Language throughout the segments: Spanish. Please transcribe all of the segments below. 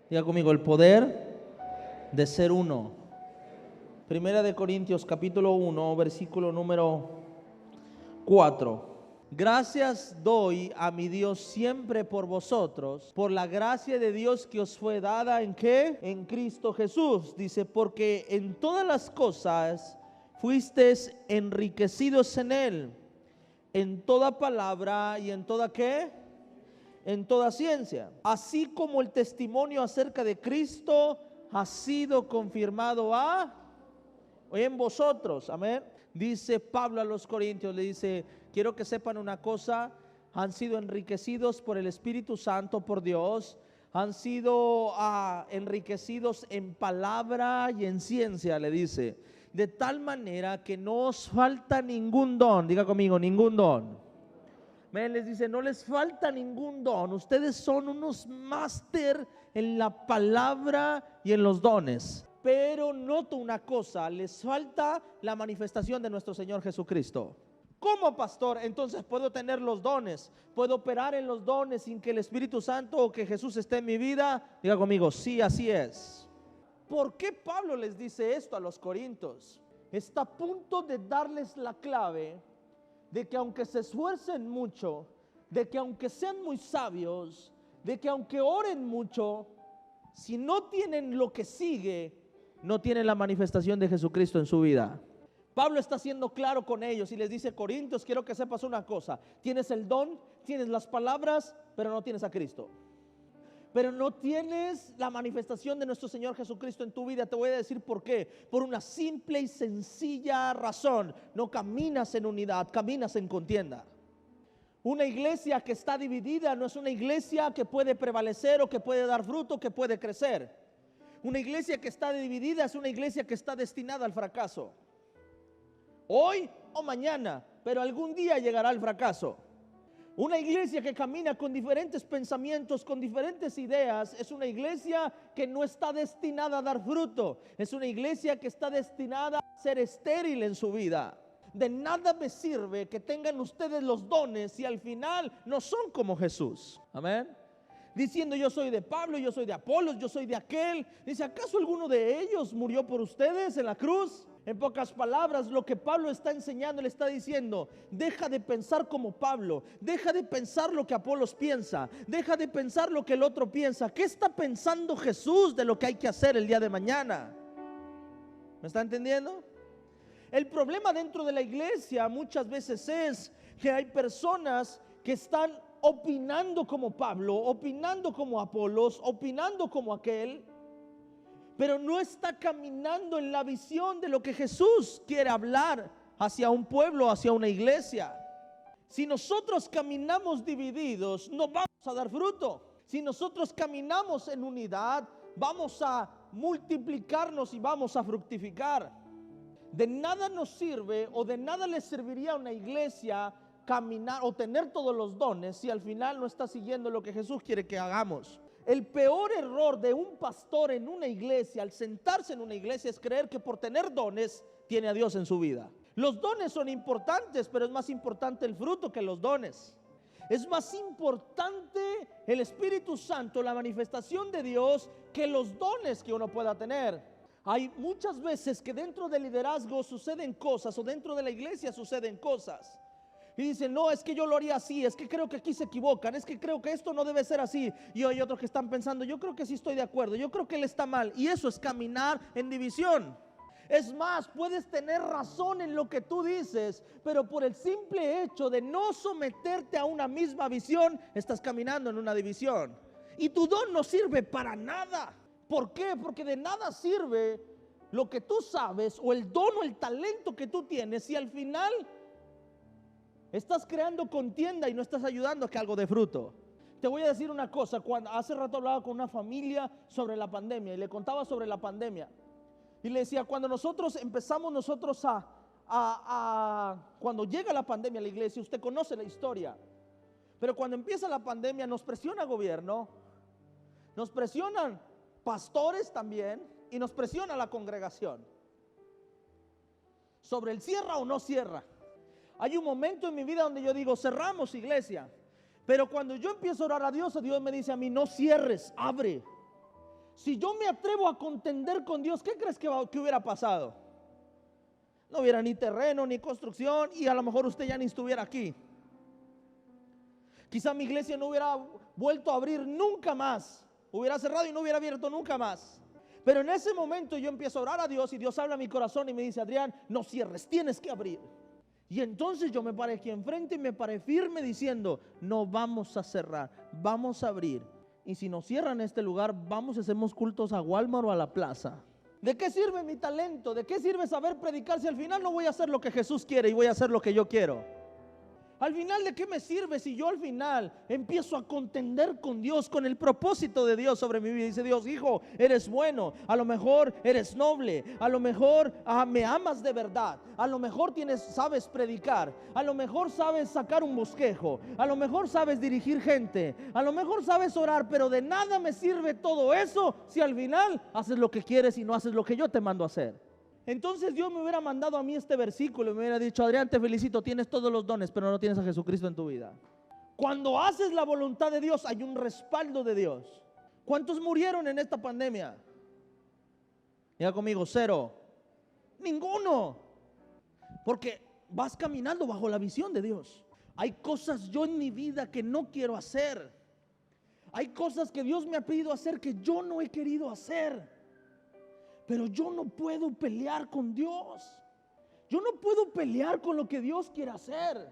Diga conmigo, el poder de ser uno. Primera de Corintios capítulo 1, versículo número 4. Gracias doy a mi Dios siempre por vosotros, por la gracia de Dios que os fue dada ¿en qué? En Cristo Jesús. Dice, porque en todas las cosas fuisteis enriquecidos en Él, en toda palabra y en toda ¿qué? En toda ciencia. Así como el testimonio acerca de Cristo ha sido confirmado en vosotros. Amén. Dice Pablo a los Corintios, le dice, quiero que sepan una cosa, han sido enriquecidos por el Espíritu Santo, por Dios, han sido enriquecidos en palabra y en ciencia, le dice, de tal manera que no os falta ningún don. Diga conmigo, ningún don. Amén. Les dice, no les falta ningún don, ustedes son unos máster en la palabra y en los dones. Pero noto una cosa, les falta la manifestación de nuestro Señor Jesucristo. ¿Cómo, pastor? Entonces puedo tener los dones, puedo operar en los dones sin que el Espíritu Santo o que Jesús esté en mi vida. Diga conmigo, sí, así es. ¿Por qué Pablo les dice esto a los corintios? Está a punto de darles la clave de que aunque se esfuercen mucho, de que aunque sean muy sabios, de que aunque oren mucho, si no tienen lo que sigue, no tienen la manifestación de Jesucristo en su vida. Pablo está siendo claro con ellos y les dice, Corintios, quiero que sepas una cosa, tienes el don, tienes las palabras, pero no tienes a Cristo. Pero no tienes la manifestación de nuestro Señor Jesucristo en tu vida. Te voy a decir por qué. Por una simple y sencilla razón. No caminas en unidad, caminas en contienda. Una iglesia que está dividida no es una iglesia que puede prevalecer o que puede dar fruto, que puede crecer. Una iglesia que está dividida es una iglesia que está destinada al fracaso. Hoy o mañana, pero algún día llegará el fracaso. Una iglesia que camina con diferentes pensamientos, con diferentes ideas, es una iglesia que no está destinada a dar fruto. Es una iglesia que está destinada a ser estéril en su vida. De nada me sirve que tengan ustedes los dones si al final no son como Jesús. Amén. Diciendo yo soy de Pablo, yo soy de Apolos, yo soy de aquel. Dice, ¿acaso alguno de ellos murió por ustedes en la cruz? En pocas palabras, lo que Pablo está enseñando, le está diciendo, deja de pensar como Pablo, deja de pensar lo que Apolos piensa, deja de pensar lo que el otro piensa. ¿Qué está pensando Jesús de lo que hay que hacer el día de mañana? ¿Me está entendiendo? El problema dentro de la iglesia muchas veces es que hay personas que están opinando como Pablo, opinando como Apolos, opinando como aquel, pero no está caminando en la visión de lo que Jesús quiere hablar hacia un pueblo, hacia una iglesia. Si nosotros caminamos divididos, no vamos a dar fruto. Si nosotros caminamos en unidad, vamos a multiplicarnos y vamos a fructificar. De nada nos sirve o de nada le serviría a una iglesia caminar o tener todos los dones si al final no está siguiendo lo que Jesús quiere que hagamos. El peor error de un pastor en una iglesia al sentarse en una iglesia es creer que por tener dones tiene a Dios en su vida. Los dones son importantes, pero es más importante el fruto que los dones. Es más importante el Espíritu Santo, la manifestación de Dios, que los dones que uno pueda tener. Hay muchas veces que dentro del liderazgo suceden cosas, o dentro de la iglesia suceden cosas, y dicen, no, es que yo lo haría así, es que creo que aquí se equivocan, es que creo que esto no debe ser así. Y hay otros que están pensando, yo creo que sí estoy de acuerdo, yo creo que él está mal. Y eso es caminar en división. Es más, puedes tener razón en lo que tú dices, pero por el simple hecho de no someterte a una misma visión, estás caminando en una división. Y tu don no sirve para nada. ¿Por qué? Porque de nada sirve lo que tú sabes o el don o el talento que tú tienes si al final estás creando contienda y no estás ayudando a que algo dé fruto. Te voy a decir una cosa, cuando hace rato hablaba con una familia sobre la pandemia y le contaba sobre la pandemia y le decía, cuando nosotros empezamos cuando llega la pandemia a la iglesia, usted conoce la historia, pero cuando empieza la pandemia nos presiona el gobierno, nos presionan pastores también y nos presiona la congregación sobre el cierra o no cierra. Hay un momento en mi vida donde yo digo, cerramos iglesia. Pero cuando yo empiezo a orar a Dios me dice a mí, no cierres, abre. Si yo me atrevo a contender con Dios, ¿qué crees que hubiera pasado? No hubiera ni terreno, ni construcción, y a lo mejor usted ya ni estuviera aquí. Quizá mi iglesia no hubiera vuelto a abrir nunca más. Hubiera cerrado y no hubiera abierto nunca más. Pero en ese momento yo empiezo a orar a Dios y Dios habla a mi corazón y me dice: Adrián, no cierres, tienes que abrir. Y entonces yo me paré aquí enfrente y me paré firme diciendo: no vamos a cerrar, vamos a abrir. Y si nos cierran este lugar, vamos y hacemos cultos a Walmart o a la plaza. ¿De qué sirve mi talento? ¿De qué sirve saber predicar si al final no voy a hacer lo que Jesús quiere y voy a hacer lo que yo quiero? Al final, ¿de qué me sirve si yo al final empiezo a contender con Dios, con el propósito de Dios sobre mi vida? Dice Dios: hijo, eres bueno, a lo mejor eres noble, a lo mejor me amas de verdad, a lo mejor sabes predicar, a lo mejor sabes sacar un bosquejo, a lo mejor sabes dirigir gente, a lo mejor sabes orar, pero de nada me sirve todo eso si al final haces lo que quieres y no haces lo que yo te mando a hacer. Entonces Dios me hubiera mandado a mí este versículo y me hubiera dicho: Adrián, te felicito, tienes todos los dones, pero no tienes a Jesucristo en tu vida. Cuando haces la voluntad de Dios, hay un respaldo de Dios. ¿Cuántos murieron en esta pandemia? Diga conmigo: cero. Ninguno. Porque vas caminando bajo la visión de Dios. Hay cosas yo en mi vida que no quiero hacer. Hay cosas que Dios me ha pedido hacer que yo no he querido hacer. Pero yo no puedo pelear con Dios. Yo no puedo pelear con lo que Dios quiere hacer.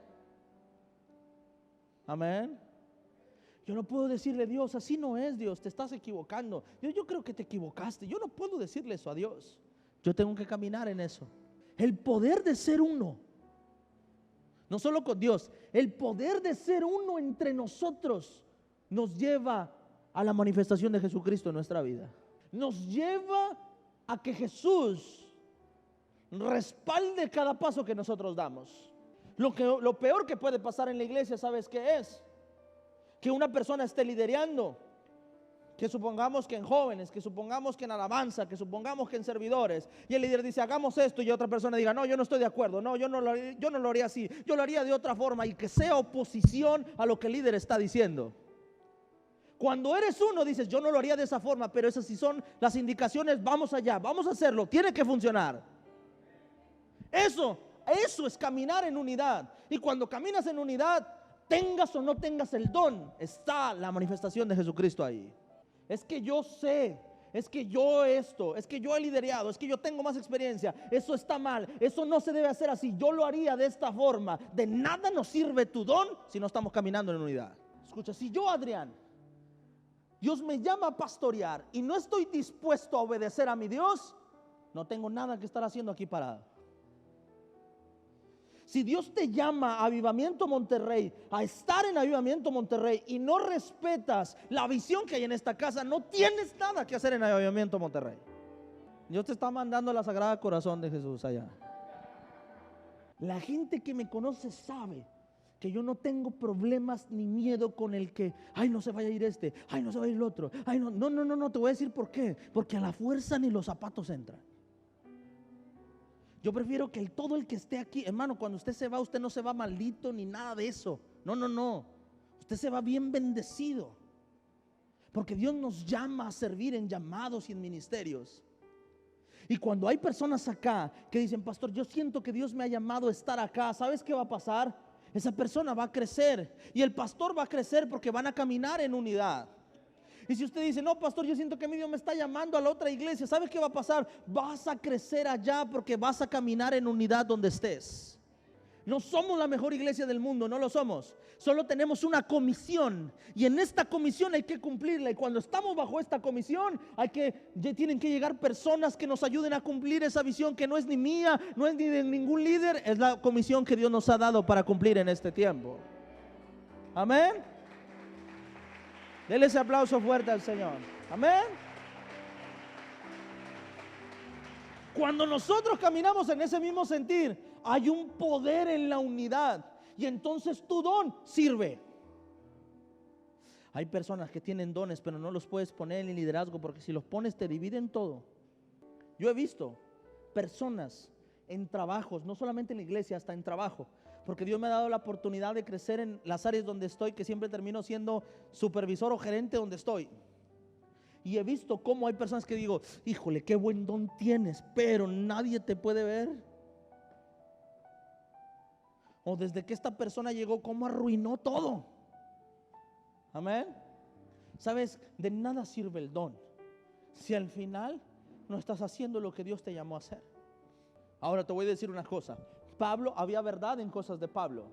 Amén. Yo no puedo decirle: Dios, así no es, Dios, te estás equivocando. Dios, yo creo que te equivocaste. Yo no puedo decirle eso a Dios. Yo tengo que caminar en eso. El poder de ser uno, no solo con Dios, el poder de ser uno entre nosotros nos lleva a la manifestación de Jesucristo en nuestra vida. Nos lleva a que Jesús respalde cada paso que nosotros damos. Lo peor que puede pasar en la iglesia, ¿sabes qué es? Que una persona esté liderando, que supongamos que en jóvenes, que supongamos que en alabanza, que supongamos que en servidores, y el líder dice: hagamos esto, y otra persona diga: no, yo no estoy de acuerdo, no, yo no lo haría así, yo lo haría de otra forma, y que sea oposición a lo que el líder está diciendo. Cuando eres uno, dices: yo no lo haría de esa forma, pero esas sí son las indicaciones, vamos allá, vamos a hacerlo, tiene que funcionar. Eso es caminar en unidad. Y cuando caminas en unidad, tengas o no tengas el don, está la manifestación de Jesucristo ahí. Es que yo sé, es que yo es que yo he liderado, es que yo tengo más experiencia. Eso está mal, eso no se debe hacer así, yo lo haría de esta forma. De nada nos sirve tu don si no estamos caminando en unidad. Escucha, si yo, Adrián, Dios me llama a pastorear y no estoy dispuesto a obedecer a mi Dios, no tengo nada que estar haciendo aquí parado. Si Dios te llama a Avivamiento Monterrey, a estar en Avivamiento Monterrey, y no respetas la visión que hay en esta casa, no tienes nada que hacer en Avivamiento Monterrey. Dios te está mandando a la Sagrada Corazón de Jesús allá. La gente que me conoce sabe que yo no tengo problemas ni miedo con el que: ay, no se vaya a ir este, ay, no se va a ir el otro, ay, no, te voy a decir por qué. Porque a la fuerza ni los zapatos entran. Yo prefiero que todo el que esté aquí, hermano, cuando usted se va, usted no se va maldito ni nada de eso. No. Usted se va bien bendecido. Porque Dios nos llama a servir en llamados y en ministerios. Y cuando hay personas acá que dicen: pastor, yo siento que Dios me ha llamado a estar acá, ¿sabes qué va a pasar? Esa persona va a crecer y el pastor va a crecer porque van a caminar en unidad. Y si usted dice: no, pastor, yo siento que mi Dios me está llamando a la otra iglesia, ¿sabes qué va a pasar? Vas a crecer allá porque vas a caminar en unidad donde estés. No somos la mejor iglesia del mundo, no lo somos. Solo tenemos una comisión y en esta comisión hay que cumplirla. Y cuando estamos bajo esta comisión, tienen que llegar personas que nos ayuden a cumplir esa visión que no es ni mía, no es ni de ningún líder. Es la comisión que Dios nos ha dado para cumplir en este tiempo. Amén. Denle ese aplauso fuerte al Señor. Amén. Cuando nosotros caminamos en ese mismo sentir, hay un poder en la unidad y entonces tu don sirve. Hay personas que tienen dones pero no los puedes poner en liderazgo porque si los pones te dividen todo. Yo he visto personas en trabajos, no solamente en la iglesia, hasta en trabajo, porque Dios me ha dado la oportunidad de crecer en las áreas donde estoy, que siempre termino siendo supervisor o gerente donde estoy. Y he visto cómo hay personas que digo, híjole, qué buen don tienes, pero nadie te puede ver. O desde que esta persona llegó, cómo arruinó todo. Amén. Sabes, de nada sirve el don si al final no estás haciendo lo que Dios te llamó a hacer. Ahora te voy a decir una cosa. Pablo, había verdad en cosas de Pablo.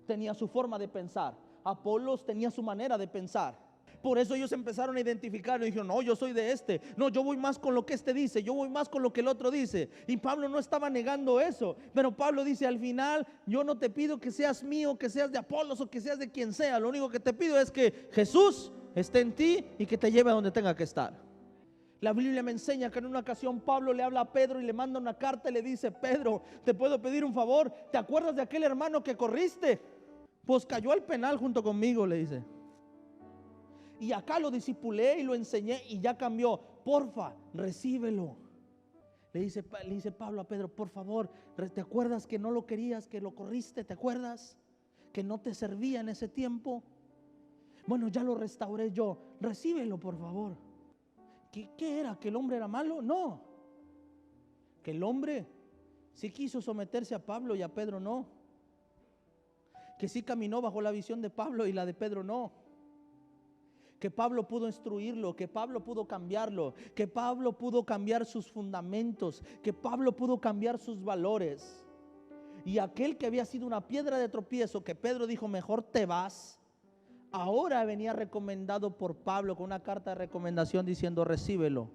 Tenía su forma de pensar. Apolos tenía su manera de pensar. Por eso ellos empezaron a identificar y dijeron, no, yo soy de este. No, yo voy más con lo que este dice. Yo voy más con lo que el otro dice. Y Pablo no estaba negando eso. Pero Pablo dice, al final, yo no te pido que seas mío, que seas de Apolos o que seas de quien sea. Lo único que te pido es que Jesús esté en ti y que te lleve a donde tenga que estar. La Biblia me enseña que en una ocasión Pablo le habla a Pedro y le manda una carta y le dice, Pedro, ¿te puedo pedir un favor? ¿Te acuerdas de aquel hermano que corriste? Pues cayó al penal junto conmigo, le dice. Y acá lo discipulé y lo enseñé y ya cambió. Porfa, recíbelo. Le dice Pablo a Pedro, por favor, ¿te acuerdas que no lo querías, que lo corriste? ¿Te acuerdas? Que no te servía en ese tiempo. Bueno, ya lo restauré yo. Recíbelo, por favor. ¿Qué era? ¿Que el hombre era malo? No. Que el hombre sí quiso someterse a Pablo y a Pedro no. Que sí caminó bajo la visión de Pablo y la de Pedro no. Que Pablo pudo instruirlo, que Pablo pudo cambiarlo, que Pablo pudo cambiar sus fundamentos, que Pablo pudo cambiar sus valores. Y aquel que había sido una piedra de tropiezo, que Pedro dijo, mejor te vas, ahora venía recomendado por Pablo con una carta de recomendación diciendo, recíbelo,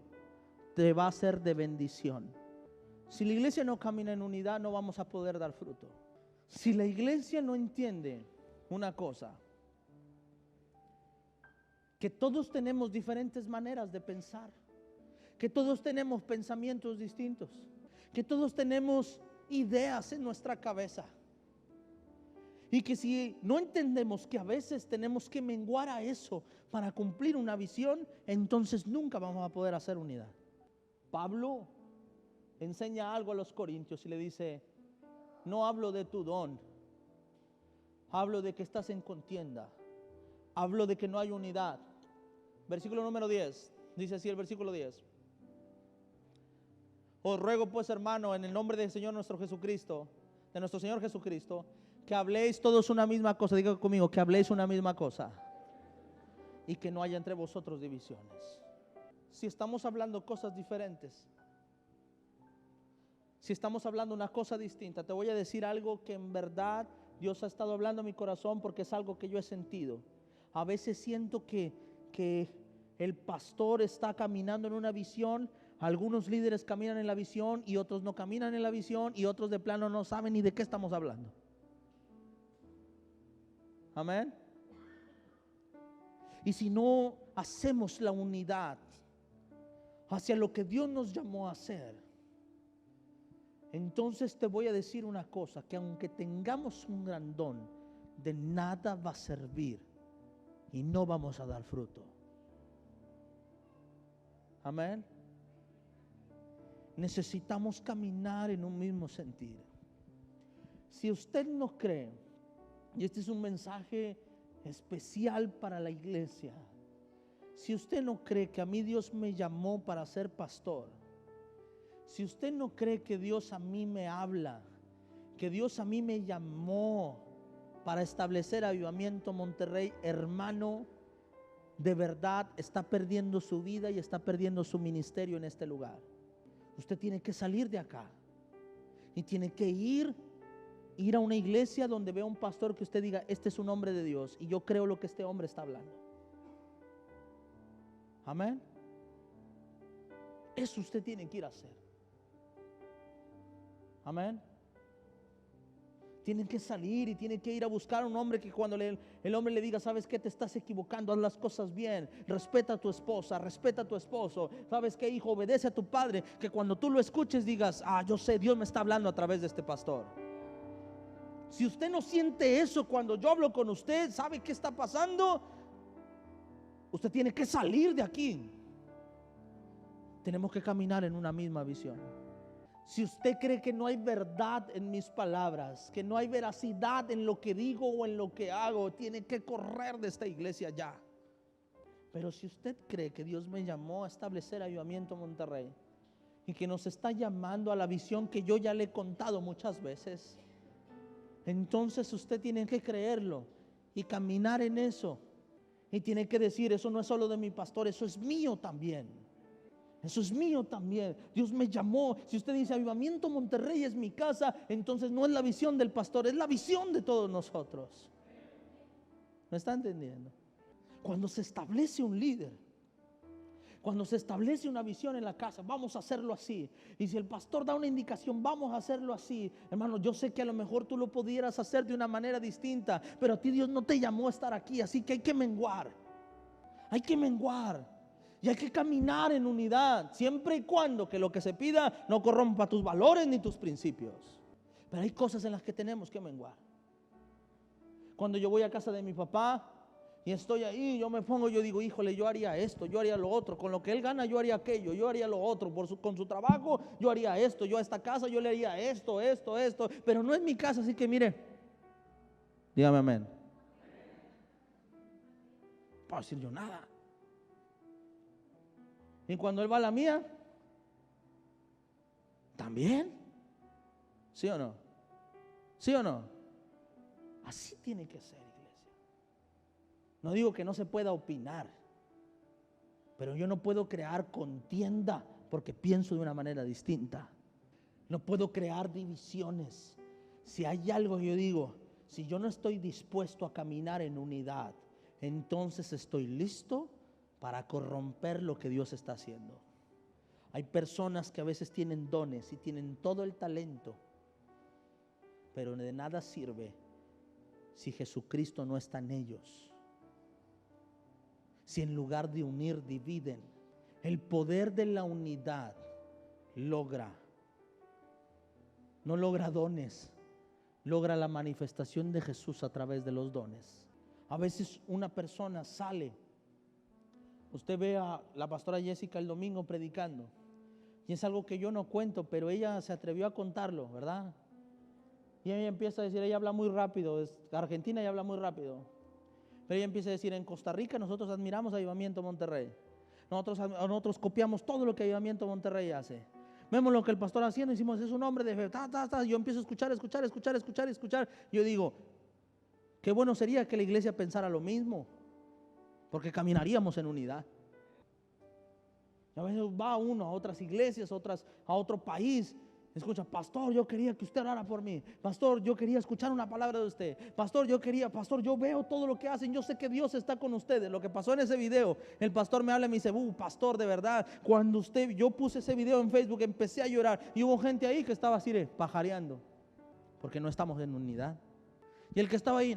te va a ser de bendición. Si la iglesia no camina en unidad, no vamos a poder dar fruto. Si la iglesia no entiende una cosa, que todos tenemos diferentes maneras de pensar, que todos tenemos pensamientos distintos, que todos tenemos ideas en nuestra cabeza, y que si no entendemos que a veces tenemos que menguar a eso para cumplir una visión, entonces nunca vamos a poder hacer unidad. Pablo enseña algo a los corintios y le dice, no hablo de tu don, hablo de que estás en contienda, hablo de que no hay unidad. Versículo número 10, dice así el versículo 10. Os ruego pues, hermano, en el nombre del Señor nuestro Jesucristo, de nuestro Señor Jesucristo, que habléis todos una misma cosa. Diga conmigo, que habléis una misma cosa y que no haya entre vosotros divisiones. Si estamos hablando cosas diferentes, si estamos hablando una cosa distinta, te voy a decir algo que en verdad Dios ha estado hablando en mi corazón, porque es algo que yo he sentido. A veces siento que el pastor está caminando en una visión, algunos líderes caminan en la visión y otros no caminan en la visión, y otros de plano no saben ni de qué estamos hablando. Amén. Y si no hacemos la unidad hacia lo que Dios nos llamó a hacer, entonces te voy a decir una cosa, que aunque tengamos un gran don, de nada va a servir y no vamos a dar fruto. Amén. Necesitamos caminar en un mismo sentir. Si usted no cree, y este es un mensaje especial para la iglesia, si usted no cree que a mí Dios me llamó para ser pastor, si usted no cree que Dios a mí me habla, que Dios a mí me llamó para establecer Avivamiento Monterrey, hermano, de verdad está perdiendo su vida y está perdiendo su ministerio en este lugar. Usted tiene que salir de acá y tiene que ir a una iglesia donde vea un pastor que usted diga, este es un hombre de Dios y yo creo lo que este hombre está hablando. Amén. Eso usted tiene que ir a hacer. Amén. Tienen que salir y tienen que ir a buscar a un hombre que cuando el hombre le diga, ¿sabes qué? Te estás equivocando, haz las cosas bien, respeta a tu esposa, respeta a tu esposo, ¿sabes qué, hijo? Obedece a tu padre, que cuando tú lo escuches digas, yo sé, Dios me está hablando a través de este pastor. Si usted no siente eso cuando yo hablo con usted, ¿sabe qué está pasando? Usted tiene que salir de aquí. Tenemos que caminar en una misma visión. Si usted cree que no hay verdad en mis palabras, que no hay veracidad en lo que digo o en lo que hago, tiene que correr de esta iglesia ya. Pero si usted cree que Dios me llamó a establecer Avivamiento Monterrey y que nos está llamando a la visión que yo ya le he contado muchas veces, entonces usted tiene que creerlo y caminar en eso. Y tiene que decir, eso no es solo de mi pastor, eso es mío también. Eso es mío también. Dios me llamó. Si usted dice Avivamiento Monterrey es mi casa, entonces no es la visión del pastor, es la visión de todos nosotros. ¿Me está entendiendo? Cuando se establece un líder, cuando se establece una visión en la casa, vamos a hacerlo así. Y si el pastor da una indicación, vamos a hacerlo así. Hermano, yo sé que a lo mejor tú lo pudieras hacer de una manera distinta, pero a ti Dios no te llamó a estar aquí, así que hay que menguar. Hay que menguar. Y hay que caminar en unidad, siempre y cuando que lo que se pida no corrompa tus valores ni tus principios. Pero hay cosas en las que tenemos que menguar. Cuando yo voy a casa de mi papá y estoy ahí, yo me pongo, yo digo, híjole, yo haría esto, yo haría lo otro. Con lo que él gana, yo haría aquello, yo haría lo otro. Con su trabajo, yo haría esto. Yo a esta casa, yo le haría esto. Pero no es mi casa, así que mire, dígame amén. No puedo decir yo nada. Y cuando él va a la mía, también. ¿Sí o no? ¿Sí o no? Así tiene que ser, iglesia. No digo que no se pueda opinar, pero yo no puedo crear contienda porque pienso de una manera distinta. No puedo crear divisiones. Si hay algo que yo digo, si yo no estoy dispuesto a caminar en unidad, entonces estoy listo para corromper lo que Dios está haciendo. Hay personas que a veces tienen dones y tienen todo el talento, pero de nada sirve si Jesucristo no está en ellos. Si en lugar de unir, dividen. El poder de la unidad no logra dones, logra la manifestación de Jesús a través de los dones. A veces una persona sale. Usted ve a la pastora Jessica el domingo predicando, y es algo que yo no cuento, pero ella se atrevió a contarlo, ¿verdad? Y ella empieza a decir, ella habla muy rápido, es argentina y habla muy rápido. Pero ella empieza a decir, en Costa Rica nosotros admiramos Avivamiento Monterrey. Nosotros copiamos todo lo que Avivamiento Monterrey hace. Vemos lo que el pastor haciendo, decimos, es un hombre de fe. Yo empiezo a escuchar. Yo digo, qué bueno sería que la iglesia pensara lo mismo, porque caminaríamos en unidad. A veces va uno a otras iglesias, a otro país. Escucha, pastor, yo quería que usted orara por mí. Pastor, yo quería escuchar una palabra de usted. Pastor, yo veo todo lo que hacen. Yo sé que Dios está con ustedes. Lo que pasó en ese video, el pastor me habla y me dice, pastor, de verdad, cuando yo puse ese video en Facebook, empecé a llorar. Y hubo gente ahí que estaba así, pajareando, porque no estamos en unidad. Y el que estaba ahí,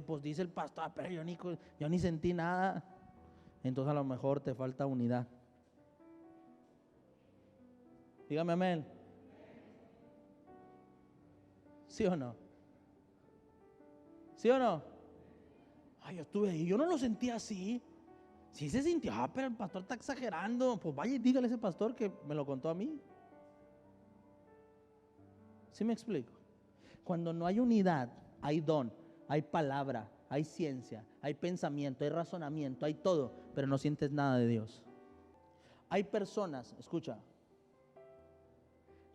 pues dice el pastor, pero yo ni sentí nada. Entonces a lo mejor te falta unidad. Dígame amén. ¿Sí o no? ¿Sí o no? Yo estuve ahí, yo no lo sentí así. Sí se sintió, pero el pastor está exagerando. Pues vaya y dígale a ese pastor que me lo contó a mí. ¿Sí me explico? Cuando no hay unidad, hay don, hay palabra, hay ciencia, hay pensamiento, hay razonamiento, hay todo, pero no sientes nada de Dios. Hay personas, escucha,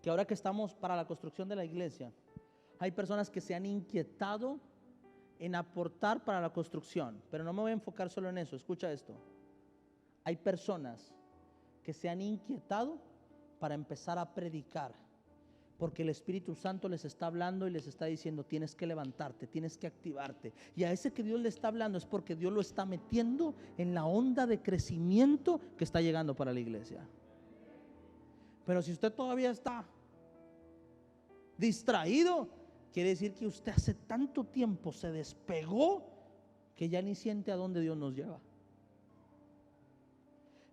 que ahora que estamos para la construcción de la iglesia, hay personas que se han inquietado en aportar para la construcción, pero no me voy a enfocar solo en eso. Escucha esto. Hay personas que se han inquietado para empezar a predicar, porque el Espíritu Santo les está hablando y les está diciendo, tienes que levantarte, tienes que activarte. Y a ese que Dios le está hablando es porque Dios lo está metiendo en la onda de crecimiento que está llegando para la iglesia. Pero si usted todavía está distraído, quiere decir que usted hace tanto tiempo se despegó que ya ni siente a dónde Dios nos lleva.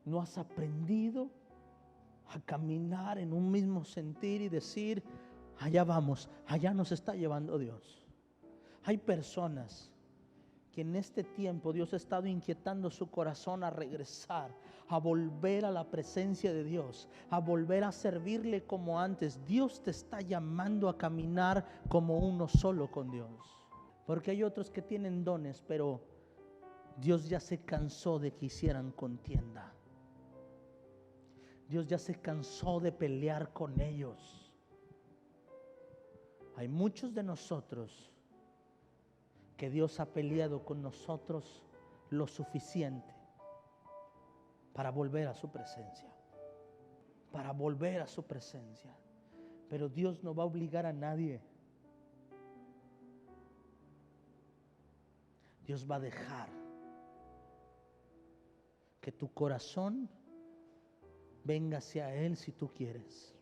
No has aprendido a caminar en un mismo sentir y decir, allá vamos, allá nos está llevando Dios. Hay personas que en este tiempo Dios ha estado inquietando su corazón a regresar, a volver a la presencia de Dios, a volver a servirle como antes. Dios te está llamando a caminar como uno solo con Dios. Porque hay otros que tienen dones, pero Dios ya se cansó de que hicieran contienda. Dios ya se cansó de pelear con ellos. Hay muchos de nosotros que Dios ha peleado con nosotros lo suficiente para volver a su presencia. Para volver a su presencia. Pero Dios no va a obligar a nadie. Dios va a dejar que tu corazón venga hacia Él si tú quieres.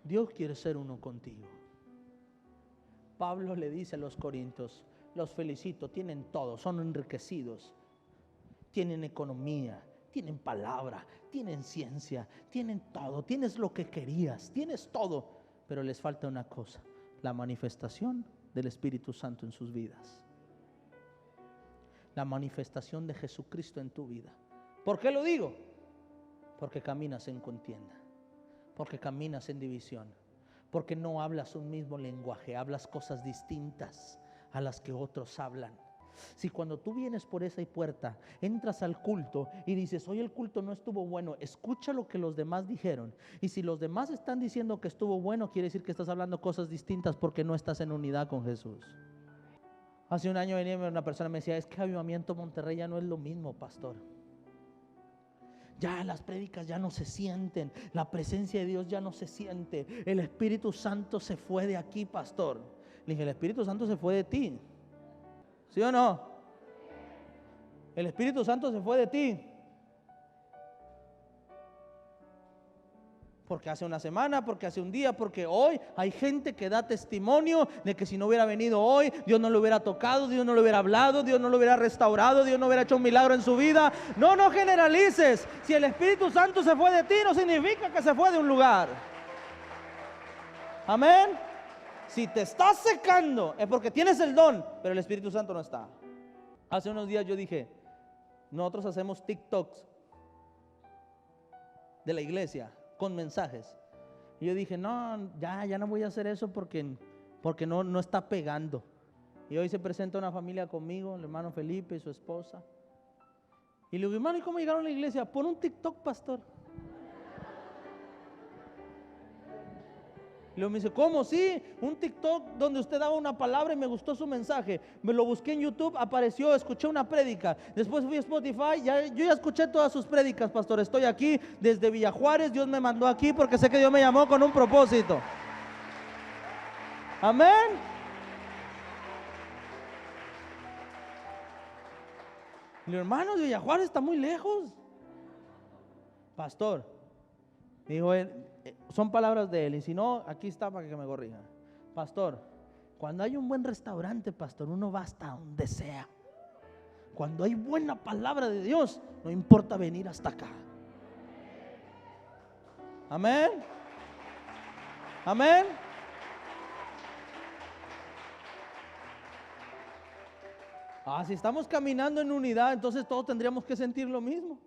Dios quiere ser uno contigo. Pablo le dice a los corintios: los felicito, tienen todo, son enriquecidos, tienen economía, tienen palabra, tienen ciencia, tienen todo, tienes lo que querías, tienes todo, pero les falta una cosa: la manifestación del Espíritu Santo en sus vidas, la manifestación de Jesucristo en tu vida. ¿Por qué lo digo? Porque caminas en contienda, porque caminas en división, porque no hablas un mismo lenguaje, hablas cosas distintas a las que otros hablan. Si cuando tú vienes por esa puerta, entras al culto y dices: hoy el culto no estuvo bueno, escucha lo que los demás dijeron. Y si los demás están diciendo que estuvo bueno, quiere decir que estás hablando cosas distintas, porque no estás en unidad con Jesús. Hace un año venía una persona y me decía: es que Avivamiento Monterrey ya no es lo mismo, pastor. Ya las prédicas ya no se sienten, la presencia de Dios ya no se siente, el Espíritu Santo se fue de aquí, pastor. Le dije: el Espíritu Santo se fue de ti, ¿sí o no? El Espíritu Santo se fue de ti. Porque hace una semana, porque hace un día, porque hoy hay gente que da testimonio de que si no hubiera venido hoy, Dios no lo hubiera tocado, Dios no lo hubiera hablado, Dios no lo hubiera restaurado, Dios no hubiera hecho un milagro en su vida. No generalices. Si el Espíritu Santo se fue de ti, no significa que se fue de un lugar. Amén. Si te estás secando es porque tienes el don, pero el Espíritu Santo no está. Hace unos días yo dije: nosotros hacemos TikToks de la iglesia con mensajes. Y yo dije: no, ya no voy a hacer eso porque no está pegando. Y hoy se presenta una familia conmigo, el hermano Felipe y su esposa. Y le digo: hermano, ¿y cómo llegaron a la iglesia? Pon un TikTok, pastor. Y luego me dice: ¿cómo? Sí, un TikTok donde usted daba una palabra y me gustó su mensaje. Me lo busqué en YouTube, apareció, escuché una prédica. Después fui a Spotify, yo ya escuché todas sus prédicas, pastor. Estoy aquí desde Villajuárez, Dios me mandó aquí porque sé que Dios me llamó con un propósito. Amén. Mi hermano de Villajuárez está muy lejos, pastor. Dijo él, son palabras de él, y si no, aquí está para que me corrija. Pastor, cuando hay un buen restaurante, pastor, uno va hasta donde sea. Cuando hay buena palabra de Dios, no importa venir hasta acá. Amén. Amén. Si estamos caminando en unidad, entonces todos tendríamos que sentir lo mismo.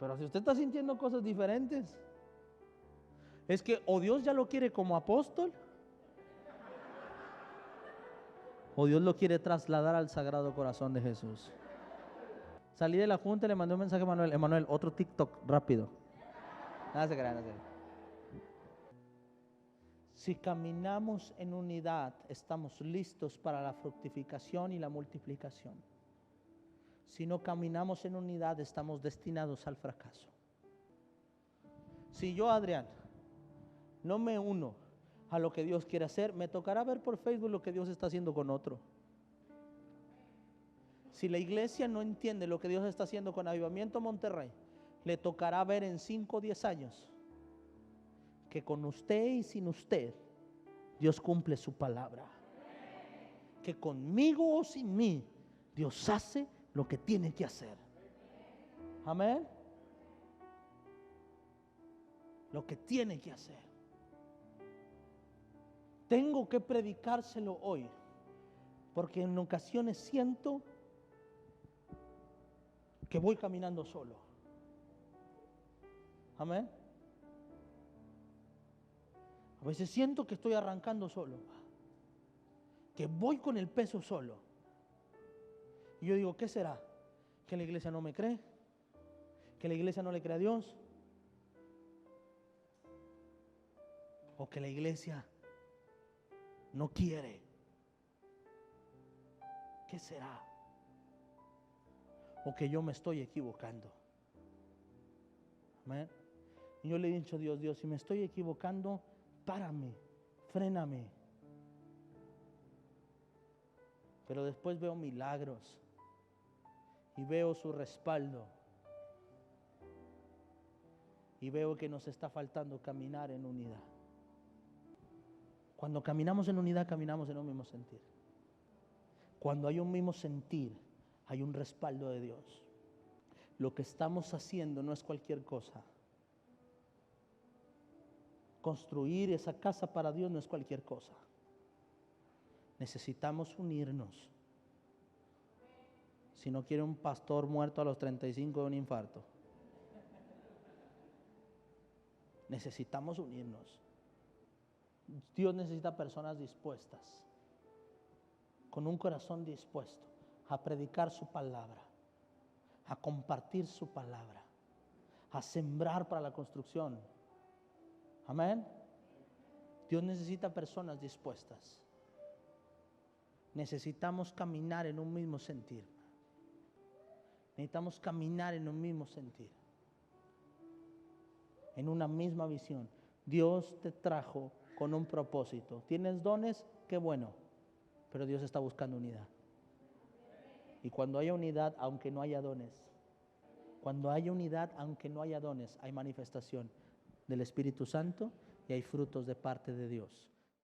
Pero si usted está sintiendo cosas diferentes, es que o Dios ya lo quiere como apóstol, o Dios lo quiere trasladar al Sagrado Corazón de Jesús. Salí de la junta y le mandé un mensaje a Emanuel: Emanuel, otro TikTok rápido. Nada se crea, nada se crea. Si caminamos en unidad, estamos listos para la fructificación y la multiplicación. Si no caminamos en unidad, estamos destinados al fracaso. Si yo, Adrián, no me uno a lo que Dios quiere hacer, me tocará ver por Facebook lo que Dios está haciendo con otro. Si la iglesia no entiende lo que Dios está haciendo con Avivamiento Monterrey, le tocará ver en 5 o 10 años que con usted y sin usted Dios cumple su palabra. Que conmigo o sin mí Dios hace lo que tiene que hacer. Amén. Lo que tiene que hacer. Tengo que predicárselo hoy, porque en ocasiones siento que voy caminando solo. Amén. A veces siento que estoy arrancando solo. que voy con el peso solo. Y yo digo, ¿qué será? ¿Que la iglesia no me cree? ¿Que la iglesia no le cree a Dios? ¿O que la iglesia no quiere? ¿Qué será? ¿O que yo me estoy equivocando? Amén. Y yo le he dicho a Dios, Dios, si me estoy equivocando, párame, fréname. Pero después veo milagros y veo su respaldo y veo que nos está faltando caminar en unidad. Cuando caminamos en unidad, caminamos en un mismo sentir. Cuando hay un mismo sentir, hay un respaldo de Dios. Lo que estamos haciendo no es cualquier cosa. Construir esa casa para Dios no es cualquier cosa. Necesitamos unirnos. Si no quiere un pastor muerto a los 35 de un infarto. Necesitamos unirnos. Dios necesita personas dispuestas, con un corazón dispuesto a predicar su palabra, a compartir su palabra, a sembrar para la construcción. Amén. Dios necesita personas dispuestas. Necesitamos caminar en un mismo sentir. Necesitamos caminar en un mismo sentir, en una misma visión. Dios te trajo con un propósito. ¿Tienes dones? Qué bueno. Pero Dios está buscando unidad. Y cuando haya unidad, aunque no haya dones, cuando haya unidad, aunque no haya dones, hay manifestación del Espíritu Santo y hay frutos de parte de Dios.